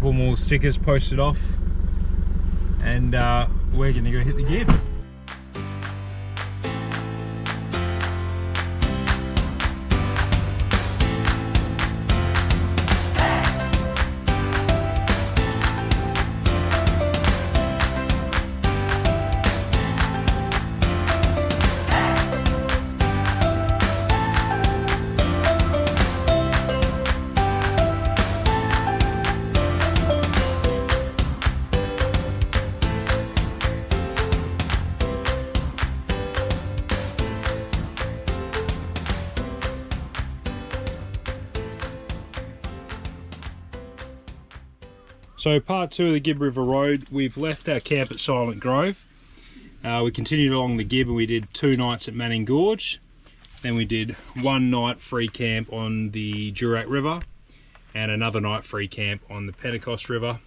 couple more stickers posted off, and we're gonna go hit the Gibb. So part 2 of the Gibb River Road, we've left our camp at Silent Grove. We continued along the Gibb and we did 2 nights at Manning Gorge. Then we did 1 night free camp on the Durack River and another night free camp on the Pentecost River.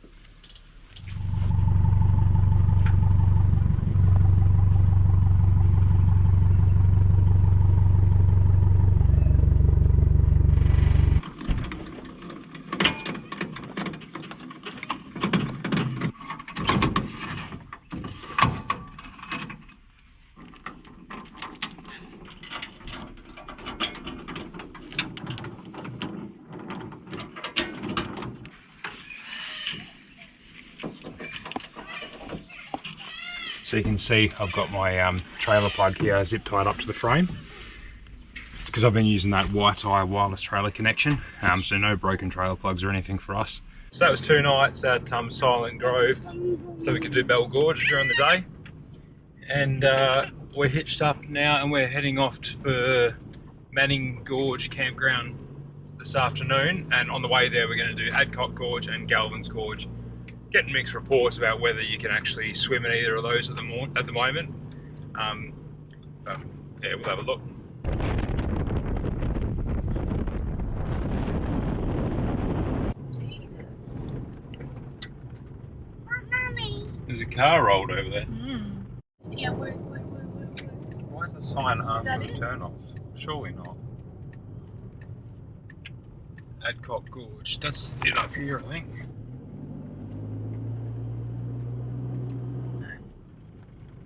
So you can see I've got my trailer plug here zip tied up to the frame. It's because I've been using that Wi-Fi wireless trailer connection, so no broken trailer plugs or anything for us. So that was 2 nights at Silent Grove, so we could do Bell Gorge during the day. And we're hitched up now and we're heading off for Manning Gorge campground this afternoon. And on the way there we're going to do Adcock Gorge and Galvins Gorge. Getting mixed reports about whether you can actually swim in either of those at the moment. But yeah, we'll have a look. Jesus. What, Mummy? There's a car rolled over there. Yeah, where. Why is the sign after the turn off? Surely not. Adcock Gorge. That's it up here, I think.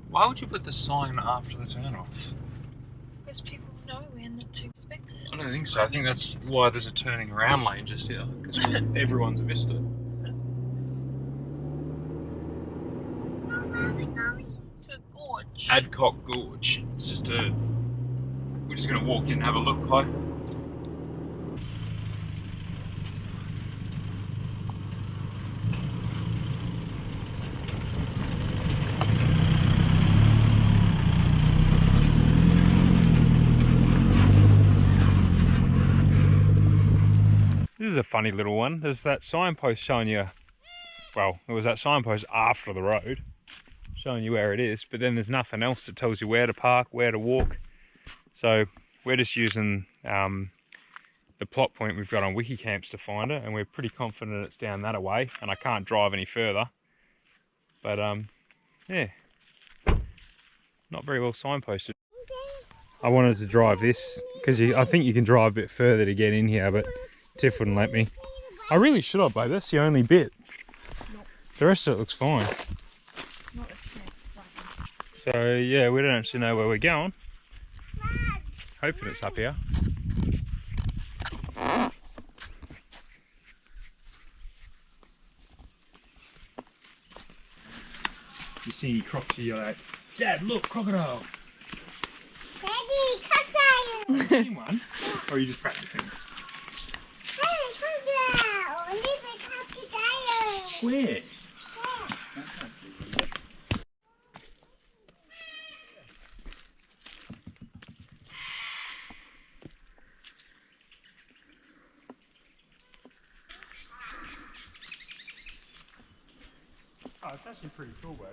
Why would you put the sign after the turn off? Because people know when to expect it. I don't think so. I think that's why there's a turning around lane just here, because everyone's missed it. Where are we going? To a gorge. Adcock Gorge. It's just a... We're just going to walk in and have a look, Chloe. This is a funny little one. There's that signpost showing you, well, there was that signpost after the road showing you where it is, but then there's nothing else that tells you where to park, where to walk. So we're just using the plot point we've got on Wikicamps to find it, and we're pretty confident it's down that away, and I can't drive any further. But yeah, not very well signposted. I wanted to drive this because I think you can drive a bit further to get in here, but Tiff wouldn't let me. I really should have, babe. That's the only bit. Nope. The rest of it looks fine. Not a chance. So yeah, we don't actually know where we're going. Hoping it's up here. You see any crocs, you're like, Dad, look, crocodile. Daddy, crocodile. Have you seen one? Or are you just practicing? Where? I can't see where. Oh, it's actually pretty cool, babe.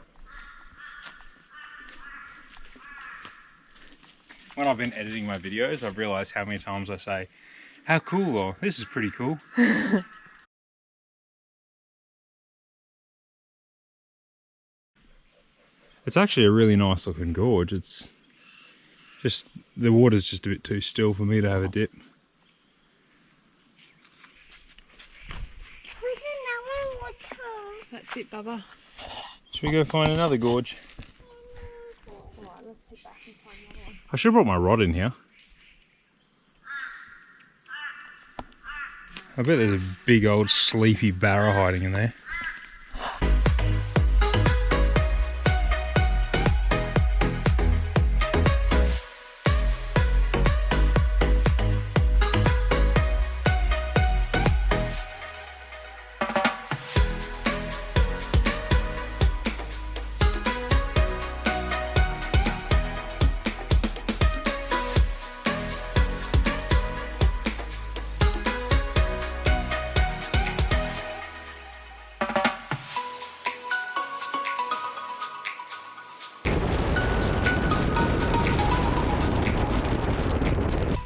When I've been editing my videos, I've realised how many times I say, how cool, or this is pretty cool. It's actually a really nice looking gorge. It's just, the water's just a bit too still for me to have a dip. There's another it, Bubba. Should we go find another gorge? Alright, let's head back and find another one. I should have brought my rod in here. I bet there's a big old sleepy barra hiding in there.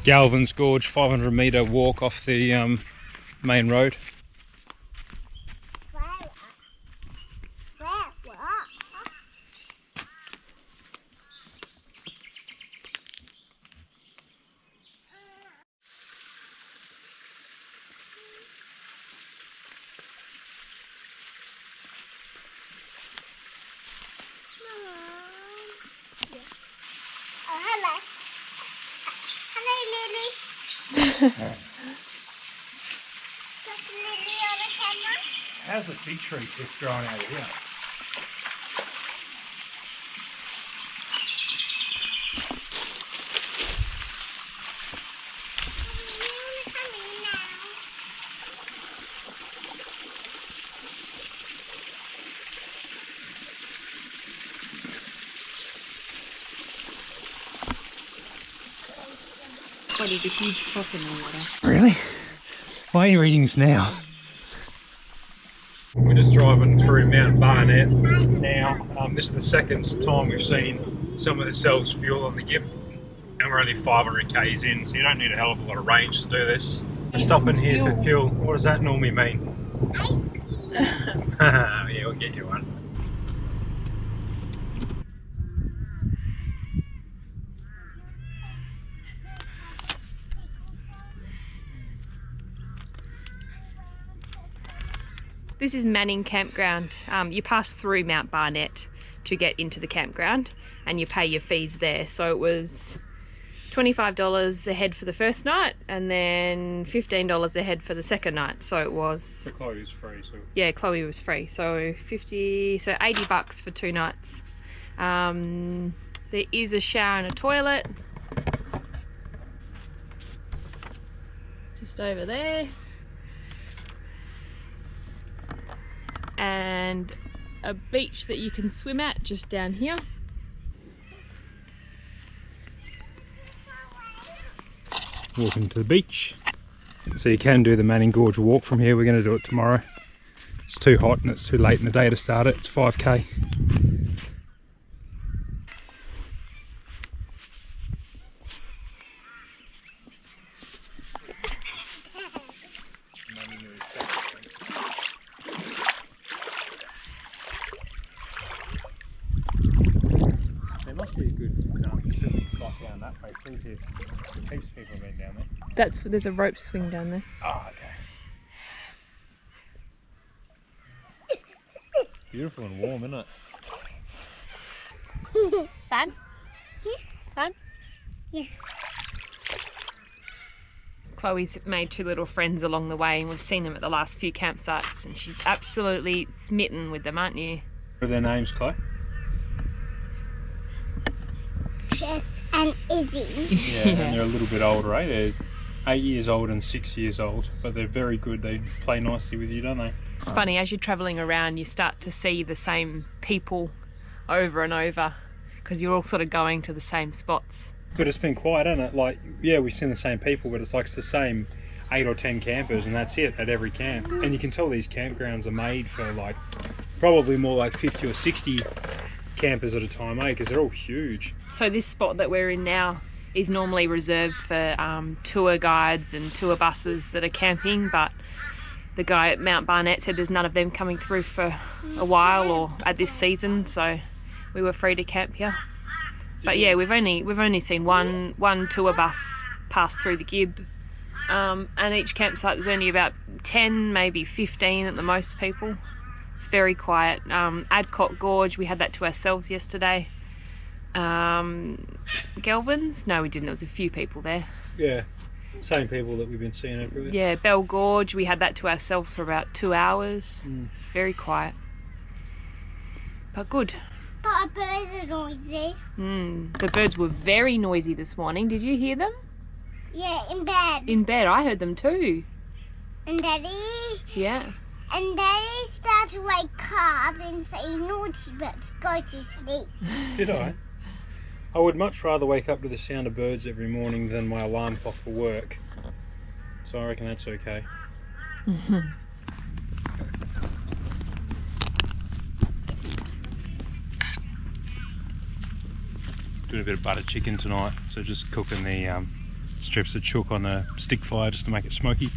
Galvins Gorge, 500 metre walk off the main road. Hello. Hello, Lily. Got Lily on the camera? How's the fig tree Tiff growing out of here? There's a huge croc in the water. Really? Why are you reading this now? We're just driving through Mount Barnett now. This is the second time we've seen someone that sells fuel on the Gibb, and we're only 500 k's in, so you don't need a hell of a lot of range to do this. We're stopping here for fuel. What does that normally mean? Yeah, we'll get you one. This is Manning Campground. You pass through Mount Barnett to get into the campground and you pay your fees there. So it was $25 a head for the first night and then $15 a head for the second night. So it was... The Chloe was free, so... Yeah, Chloe was free. So $80 for 2 nights. There is a shower and a toilet. Just over there. And a beach that you can swim at just down here. Walking to the beach. So you can do the Manning Gorge walk from here. We're going to do it tomorrow. It's too hot and it's too late in the day to start it. It's 5k. There must be a good swimming spot down that way too. Heaps of people have been down there. There's a rope swing down there. Oh, okay. Beautiful and warm, isn't it? Fun? Fun? Yeah. Chloe's made 2 little friends along the way and we've seen them at the last few campsites and she's absolutely smitten with them, aren't you? What are their names, Chloe? Jess and Izzy. Yeah, and they're a little bit older, eh? They're 8 years old and 6 years old, but they're very good. They play nicely with you, don't they? It's funny, as you're travelling around you start to see the same people over and over because you're all sort of going to the same spots. But it's been quiet, hasn't it? Like, yeah, we've seen the same people, but it's like it's the same 8 or 10 campers and that's it at every camp. And you can tell these campgrounds are made for like probably more like 50 or 60 campers at a time, eh? Because they're all huge. So this spot that we're in now is normally reserved for tour guides and tour buses that are camping, but the guy at Mount Barnett said there's none of them coming through for a while or at this season, so we were free to camp here. But yeah, we've only seen one tour bus pass through the Gibb, and each campsite there's only about 10, maybe 15 at the most people. It's very quiet. Adcock Gorge, we had that to ourselves yesterday. Galvins? No, we didn't. There was a few people there. Yeah, same people that we've been seeing everywhere. Yeah, Gorge, we had that to ourselves for about 2 hours. It's very quiet. But good. But the birds are noisy. The birds were very noisy this morning. Did you hear them? Yeah, in bed. In bed, I heard them too. And Daddy. Yeah. And Daddy started to wake up and say naughty birds, go to sleep. Did I? I would much rather wake up to the sound of birds every morning than my alarm clock for work. So I reckon that's okay. Doing a bit of butter chicken tonight, so just cooking the strips of chook on a stick fire just to make it smoky.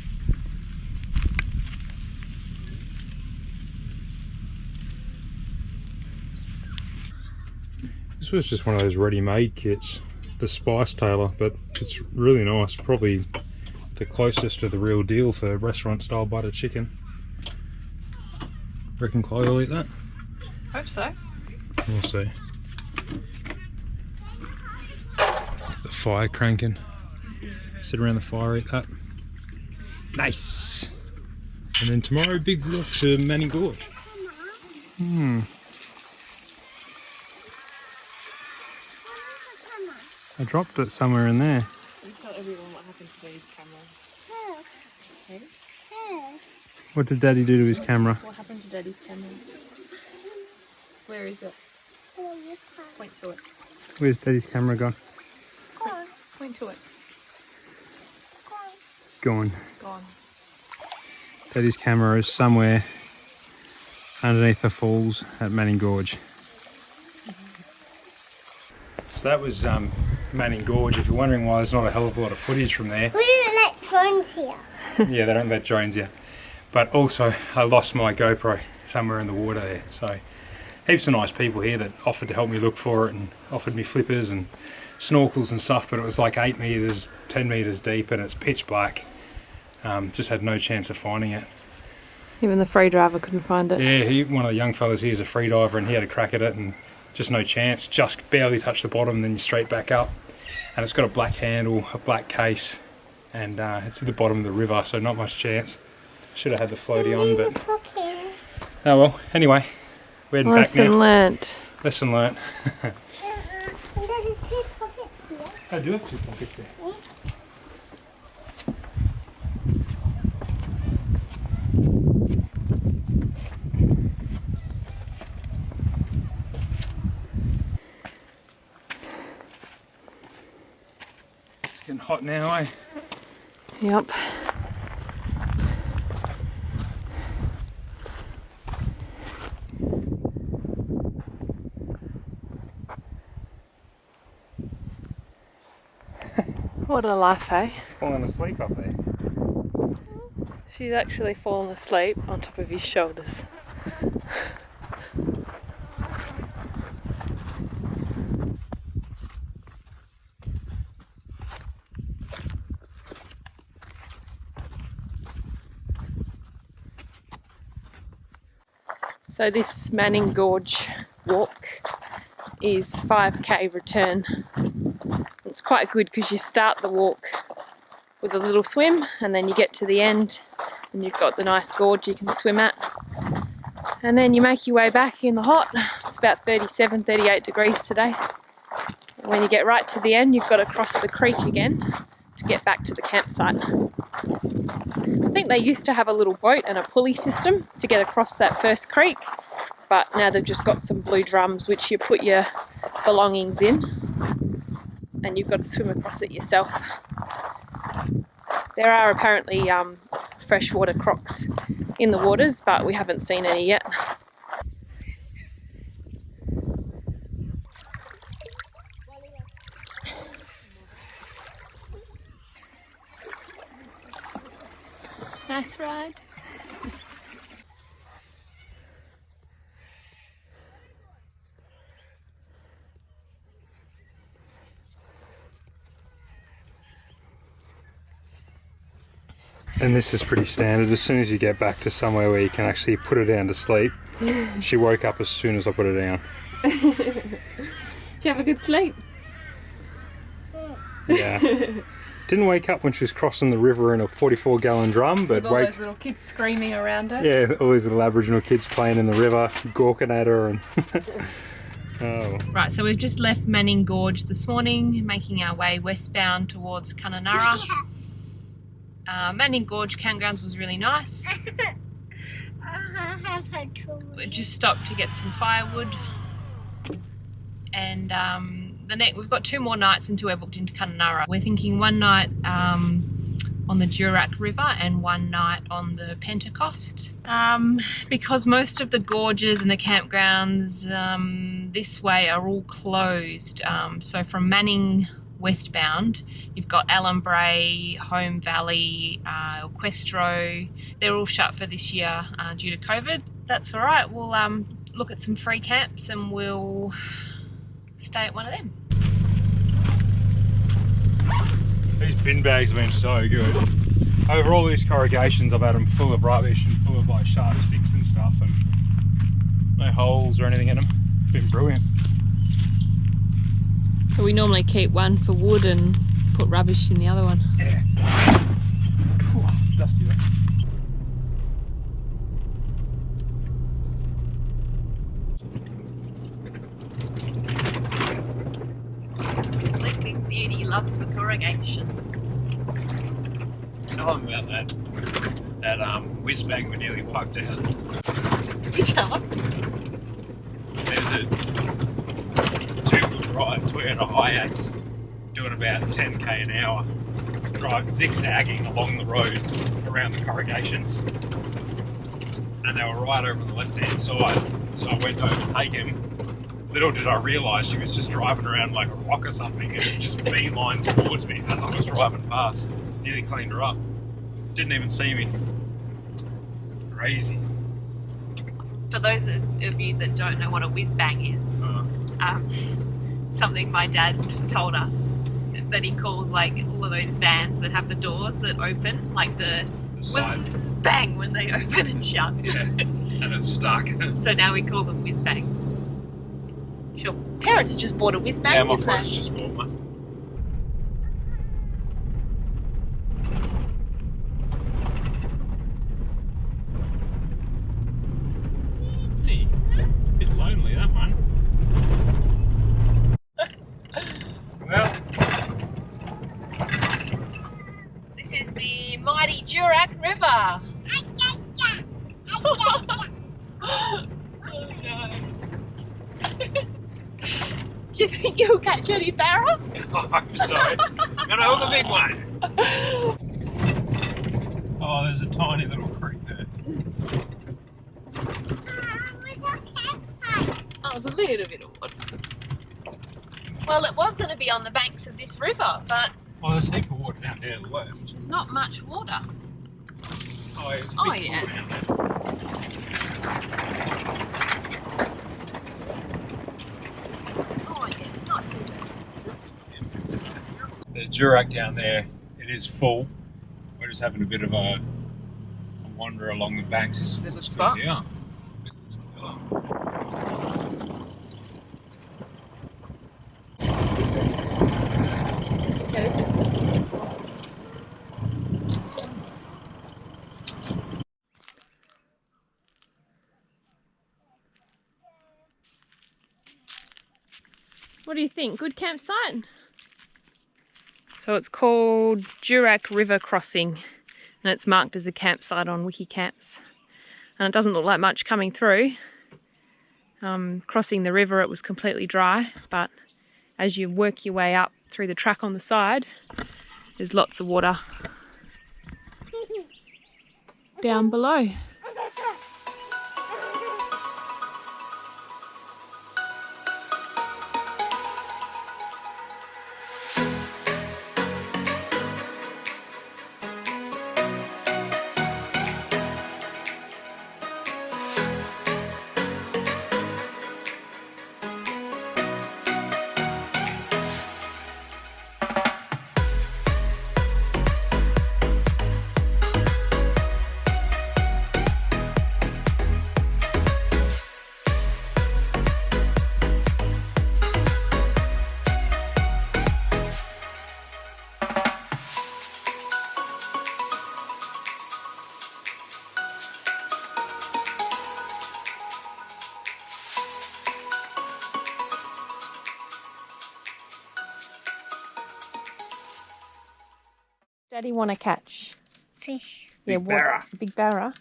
This was just one of those ready-made kits, the Spice Tailor, but it's really nice. Probably the closest to the real deal for restaurant-style butter chicken. Reckon Chloe will eat that? Hope so. We'll see. The fire cranking. Sit around the fire, eat that. Nice. And then tomorrow, big look to Manning Gorge. I dropped it somewhere in there. You tell everyone what happened to Daddy's camera. What did Daddy do to his camera? What happened to Daddy's camera? Where is it? Point to it. Where's Daddy's camera gone? Point to it. Gone. Gone. Daddy's camera is somewhere underneath the falls at Manning Gorge. So that was Manning Gorge. If you're wondering why there's not a hell of a lot of footage from there. We don't let drones here. Yeah, they don't let drones here. But also, I lost my GoPro somewhere in the water there. So heaps of nice people here that offered to help me look for it and offered me flippers and snorkels and stuff, but it was like 8 meters, 10 meters deep and it's pitch black. Just had no chance of finding it. Even the free driver couldn't find it. Yeah, one of the young fellas here is a free diver and he had a crack at it and just no chance, just barely touched the bottom and then you're straight back up. And it's got a black handle, a black case, and it's at the bottom of the river, so not much chance. Should have had the floaty on, but oh well. Anyway, we're heading back now. Lesson learnt. Lesson learnt. There's 2 pockets here. I do have 2 pockets there. It's getting hot now, eh? Yep. What a life, eh? Falling asleep up there. She's actually fallen asleep on top of his shoulders. So this Manning Gorge walk is 5k return. It's quite good because you start the walk with a little swim and then you get to the end and you've got the nice gorge you can swim at. And then you make your way back in the hot. It's about 37, 38 degrees today. And when you get right to the end, you've got to cross the creek again to get back to the campsite. I think they used to have a little boat and a pulley system to get across that first creek, but now they've just got some blue drums which you put your belongings in and you've got to swim across it yourself. There are apparently freshwater crocs in the waters, but we haven't seen any yet. Nice ride. And this is pretty standard. As soon as you get back to somewhere where you can actually put it down to sleep, She woke up as soon as I put her down. Did you have a good sleep? Yeah. Didn't wake up when she was crossing the river in a 44-gallon drum, but with all those little kids screaming around her. Yeah, all these little Aboriginal kids playing in the river, gawking at her and... Oh. Right, so we've just left Manning Gorge this morning, making our way westbound towards Kununurra. Manning Gorge campgrounds was really nice. We just stopped to get some firewood, and we've got 2 more nights until we're booked into Kununurra. We're thinking 1 night on the Durack River and 1 night on the Pentecost. Because most of the gorges and the campgrounds this way are all closed. So from Manning westbound, you've got Allenbrae, Home Valley, Equestro. They're all shut for this year due to COVID. That's all right. We'll look at some free camps and we'll stay at one of them. These bin bags have been so good. Over all these corrugations, I've had them full of rubbish and full of like sharp sticks and stuff, and no holes or anything in them. It's been brilliant. So we normally keep one for wood and put rubbish in the other one. Yeah. Dusty though. Sleeping Beauty loves the corrugations. Tell them about that whiz bag we nearly wiped out. You tell them. There's a 2-wheel drive Toyota Hiace doing about 10k an hour, zigzagging along the road around the corrugations, and they were right over on the left hand side, so I went to overtake him. Little did I realise she was just driving around like a rock or something, and she just beelined towards me as I was driving past. Nearly cleaned her up. Didn't even see me. Crazy. For those of you that don't know what a whiz bang is, something my dad told us that he calls like all of those vans that have the doors that open, like the whiz bang when they open and shut. Yeah, and it's stuck. So now we call them whiz bangs. Sure, parents just bought a whiz bang. Yeah, my parents just bought one. Hey, a bit lonely that one. Well, this is the mighty Durack River. Oh no. Do you think you'll catch any barra? I'm sorry. Gonna hook a big one. Oh, there's a tiny little creek there. Oh, it was a little bit of water. Well, it was going to be on the banks of this river, but... Oh, there's a heap of water down there to the left. There's not much water. Oh, there's a big pool down there. Oh, yeah, not too bad. The Durack down there, it is full. We're just having a bit of a wander along the banks. This is a good spot. Yeah. Yeah, this is good. What do you think? Good campsite? So it's called Durack River Crossing, and it's marked as a campsite on WikiCamps. And it doesn't look like much coming through. Crossing the river, it was completely dry, but as you work your way up through the track on the side, there's lots of water down below. do you want to catch? Fish. Big barra. Big barra.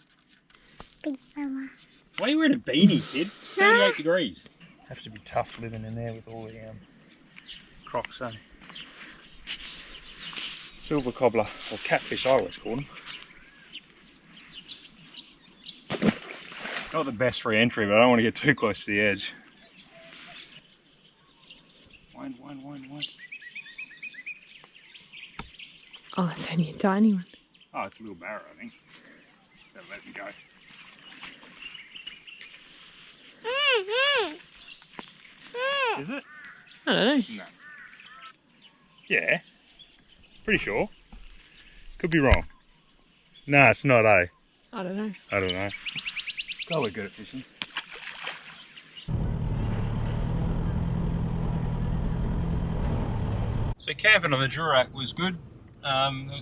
Big mama. Why are you wearing a beanie, kid? It's 38 degrees. Have to be tough living in there with all the crocs, eh? Silver cobbler, or catfish I always call them. Not the best re-entry, but I don't want to get too close to the edge. Wind. Oh, it's only a tiny one. Oh, it's a little barra, I think. Better let him go. Is it? I don't know. No. Yeah. Pretty sure. Could be wrong. No, it's not, eh? I don't know. I don't know. God, we're good at fishing. So camping on the Durack was good. There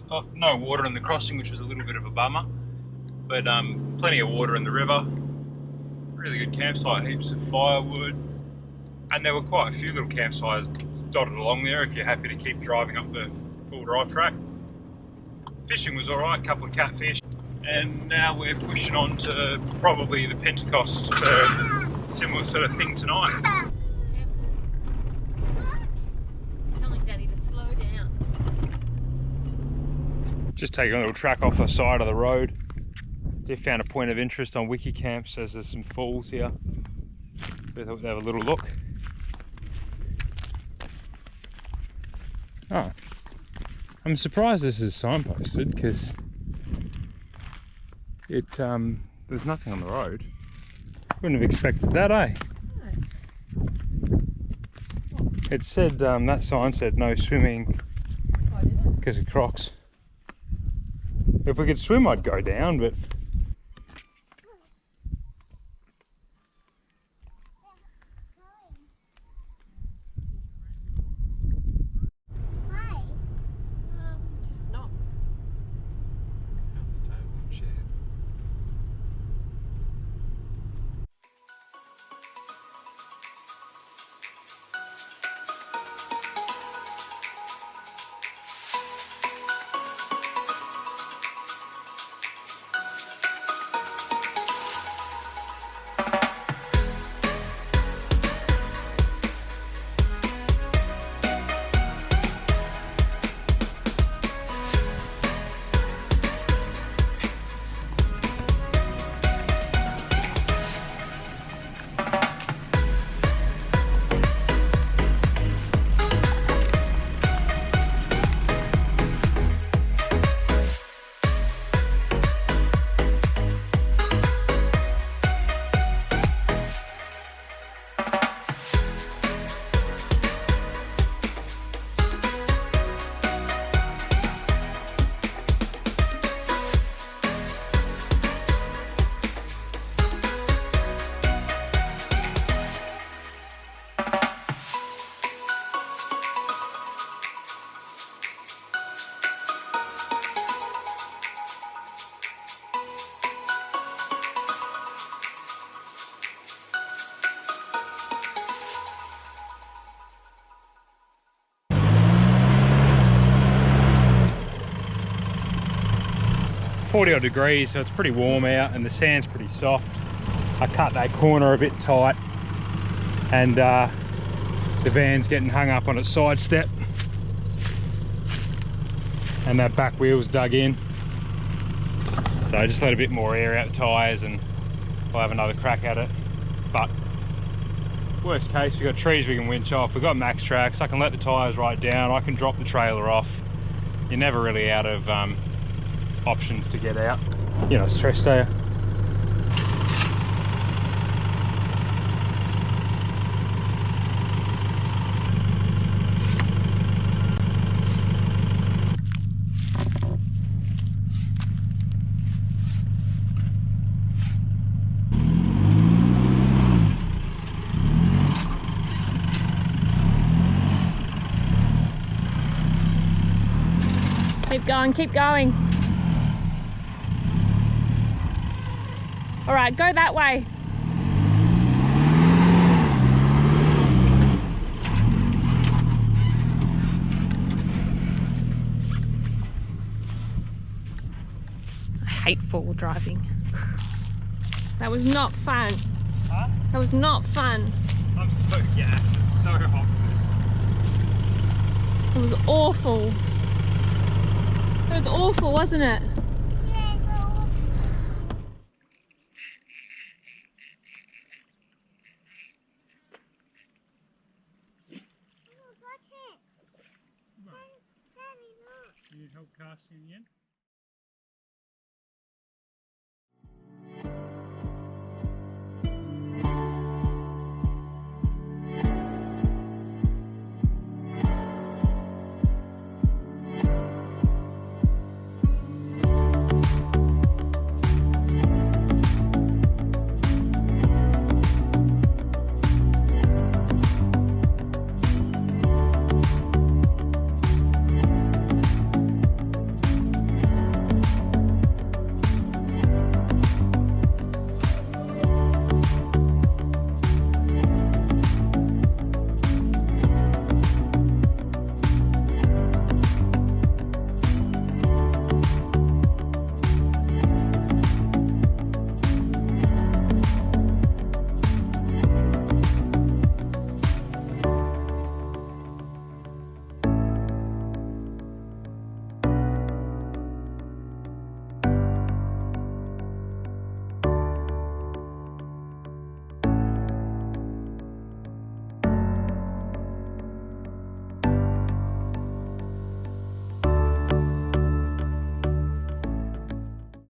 was no water in the crossing, which was a little bit of a bummer. But plenty of water in the river. Really good campsite, heaps of firewood. And there were quite a few little campsites dotted along there if you're happy to keep driving up the full drive track. Fishing was alright, a couple of catfish. And now we're pushing on to probably the Pentecost similar sort of thing tonight. Telling Daddy to slow down. Just taking a little track off the side of the road. They found a point of interest on Wikicamp, says there's some falls here. We thought we'd have a little look. Oh, I'm surprised this is signposted because there's nothing on the road. Wouldn't have expected that, eh? No. It said, that sign said no swimming Oh, did it? because of crocs. If we could swim, I'd go down, but Just not. .40 odd degrees, so it's pretty warm out and the sand's pretty soft. I cut that corner a bit tight and the van's getting hung up on its side step and that back wheel's dug in. So I just let a bit more air out the tyres and we'll have another crack at it. But worst case, we've got trees we can winch off, we've got max tracks, I can let the tyres right down, I can drop the trailer off. You're never really out of options to get out. You're not stressed, are you? Keep going, keep going. All right, go that way. hateful driving. That was not fun. Huh? That was not fun. I'm so gassed, it's so hot for this. It was awful. It was awful, wasn't it? Yeah, it's awful. Oh, got it. Daddy, look. You need help casting again?